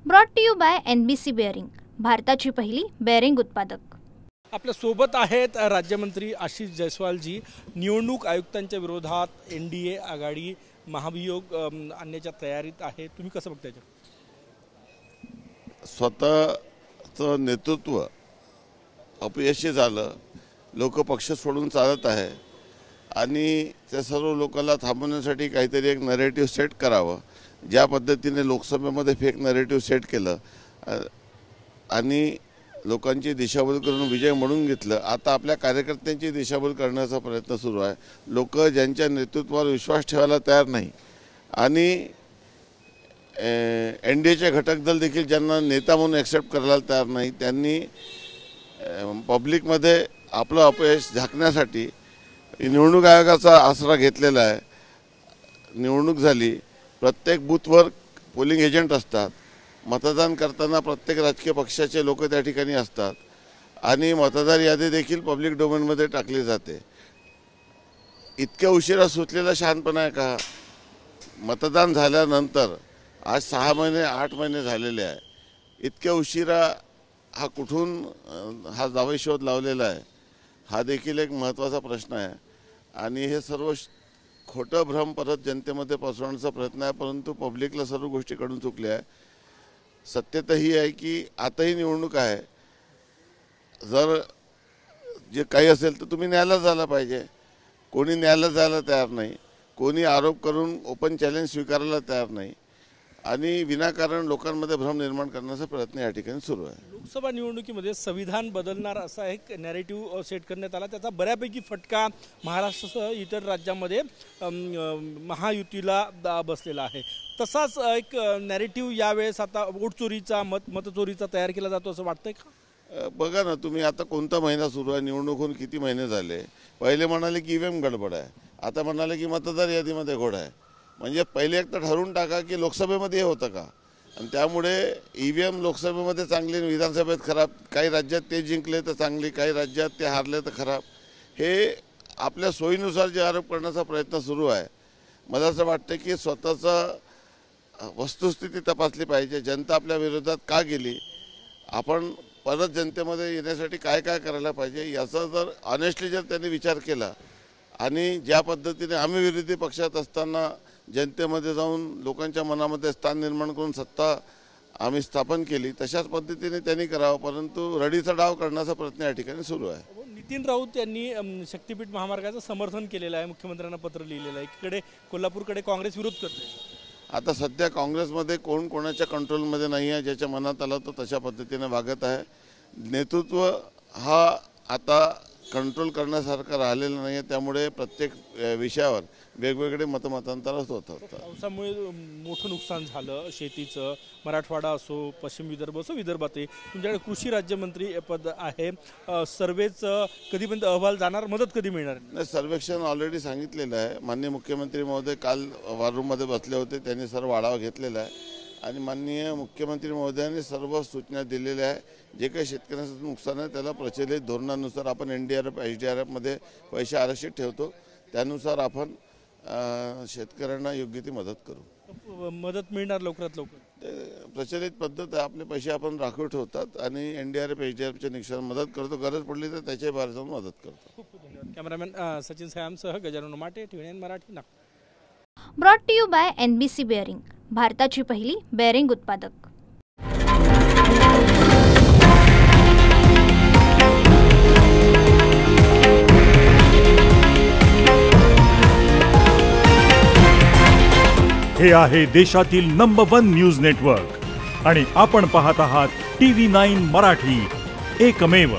Brought to you by NBC बेअरिंग, भारताची पहिली बेअरिंग उत्पादक। आपल्या सोबत आहेत राज्यमंत्री आशिष जयस्वालजी। निवडणूक आयुक्तांच्या विरोधात NDA आघाडी महाभियोग आणण्याच्या तयारीत आहे, तुम्ही कसं बघताय? स्वतःचं नेतृत्व अपयशी झालं, लोक पक्ष सोडून चालत आहे आणि त्या सर्व लोकांना थांबवण्यासाठी काहीतरी एक नरेटिव्ह सेट करावं। ज्या पद्धतीने लोकसभेमध्ये फेक नरेटिव्ह सेट केलं आणि लोकांची दिशाभूल करून विजय म्हणून घेतलं, आता आपल्या कार्यकर्त्यांची दिशाभूल करण्याचा प्रयत्न सुरू आहे। लोक ज्यांच्या नेतृत्वावर विश्वास ठेवायला तयार नाही आणि NDAचे घटक दल देखील ज्यांना नेता म्हणून ॲक्सेप्ट करायला तयार नाही, त्यांनी पब्लिकमध्ये आपलं अपयश झाकण्यासाठी निवडणूक आयोगाचा आसरा घेतलेला आहे। निवडणूक झाली, प्रत्येक बूथवर पोलिंग एजंट असतात, मतदान करताना प्रत्येक राजकीय पक्षाचे लोक त्या ठिकाणी असतात आणि मतदार यादी देखील पब्लिक डोमेनमध्ये टाकली जाते। इतक्या उशिरा सुचलेला शहाणपणा आहे का? मतदान झाल्यानंतर आज 6 महिने 8 महिने झालेले आहे, इतक्या उशिरा हा कुठून हा जावई शोध लावलेला आहे, हा देखील एक महत्त्वाचा प्रश्न आहे। आणि हे सर्व खोटं भ्रम परत जनतेमध्ये पसरवण्याचा प्रयत्न आहे, परंतु पब्लिकला सर्व गोष्टी कळून चुकल्या आहे। सत्यता ही आहे की आताही निवडणूक आहे, जर जे काही असेल तर तुम्ही न्यायालयात जायला पाहिजे। कोणी न्यायालयात जायला तयार नाही, कोणी आरोप करून ओपन चॅलेंज स्वीकारायला तयार नाही आणि विनाकारण लोकांमध्ये भ्रम निर्माण करण्याचा प्रयत्न या ठिकाणी सुरू आहे। लोकसभा निवडणुकीमध्ये संविधान बदलणार असा एक नॅरेटिव्ह सेट करण्यात आला, त्याचा बऱ्यापैकी फटका महाराष्ट्रासह इतर राज्यांमध्ये महायुतीला बसलेला आहे। तसाच एक नॅरेटिव्ह यावेळेस आता वोट चोरीचा मतचोरीचा तयार केला जातो असं वाटतंय का? बघा ना तुम्ही, आता कोणता महिना सुरू आहे, निवडणूक होऊन किती महिने झाले? पहिले म्हणाले की EVM गडबड आहे, आता म्हणाले की मतदार यादीमध्ये घोड आहे। म्हणजे पहिले एक तर ठरवून टाका की लोकसभेमध्ये हे होतं का, आणि त्यामुळे EVM लोकसभेमध्ये चांगली, विधानसभेत खराब, काही राज्यात ते जिंकले तर चांगली, काही राज्यात ते हारले तर खराब। हे आपल्या सोयीनुसार जे आरोप करण्याचा प्रयत्न सुरू आहे, मला असं वाटतं की स्वतःचा वस्तुस्थिती तपासली पाहिजे। जनता आपल्या विरोधात का गेली, आपण परत जनतेमध्ये येण्यासाठी काय काय करायला पाहिजे याचा जर ऑनेस्टली जर त्यांनी विचार केला आणि ज्या पद्धतीने आम्ही विरोधी पक्षात असताना जनतेमध्ये जाऊन लोकांच्या मनामध्ये स्थान निर्माण करून सत्ता आम्ही स्थापन केली, तशाच पद्धतीने त्यांनी करावं। परंतु रडीचा डाव करण्याचा प्रयत्न या ठिकाणी सुरू आहे। नितीन राऊत यांनी शक्तीपीठ महामार्गाचं समर्थन केलेलं आहे, मुख्यमंत्र्यांना पत्र लिहिलेलं आहे। इकडे कोल्हापूरकडे काँग्रेस विरोध करते। आता सध्या काँग्रेसमध्ये कोण कोणाच्या कंट्रोलमध्ये नाही आहे, ज्याच्या मनात आलं तो तशा पद्धतीने वागत आहे। नेतृत्व हा आता कंट्रोल करण्यासारखा राहिलेला नाही आहे, त्यामुळे प्रत्येक विषयावर वेगवेगळे मतमतांतरच होतात। पावसामुळे मोठं नुकसान झालं शेतीचं, मराठवाडा असो, पश्चिम विदर्भ असो, विदर्भातही तुमच्याकडे कृषी राज्यमंत्री पद आहे। सर्वेचं कधीपर्यंत अहवाल जाणार, मदत कधी मिळणार? नाही, सर्वेक्षण ऑलरेडी सांगितलेलं आहे। माननीय मुख्यमंत्री महोदय काल वॉर रूममध्ये बसले होते, त्यांनी सर्व आढावा घेतलेला आहे आणि माननीय मुख्यमंत्री महोदयांनी सर्व सूचना दिलेल्या आहे। जे काही शेतकऱ्यांचं नुकसान आहे त्याला प्रचलित धोरणानुसार आपण NDRF SDRFमध्ये पैसे आरक्षित ठेवतो, त्यानुसार आपण शेतकऱ्यांना योग्य ती मदत करू। मदत मिळणार लवकरात लवकर? प्रचलित पद्धत आहे, आपले पैसे आपण राखीव ठेवतात आणि NDRF SDRFच्या निकषाला मदत करतो, गरज पडली तर त्याच्या बाहेर जाऊन मदत करतो। खूप खूप धन्यवाद। Cameraman Sachin सयामसह Gajanan Mate, TVN Marathi, Nagpur. Brought to you by NBC बेअरिंग, भारताची पहिली बेअरिंग उत्पादक। हे आहे देशातील नंबर 1 न्यूज नेटवर्क आणि आपण पाहत आहात TV9 मराठी, एकमेव।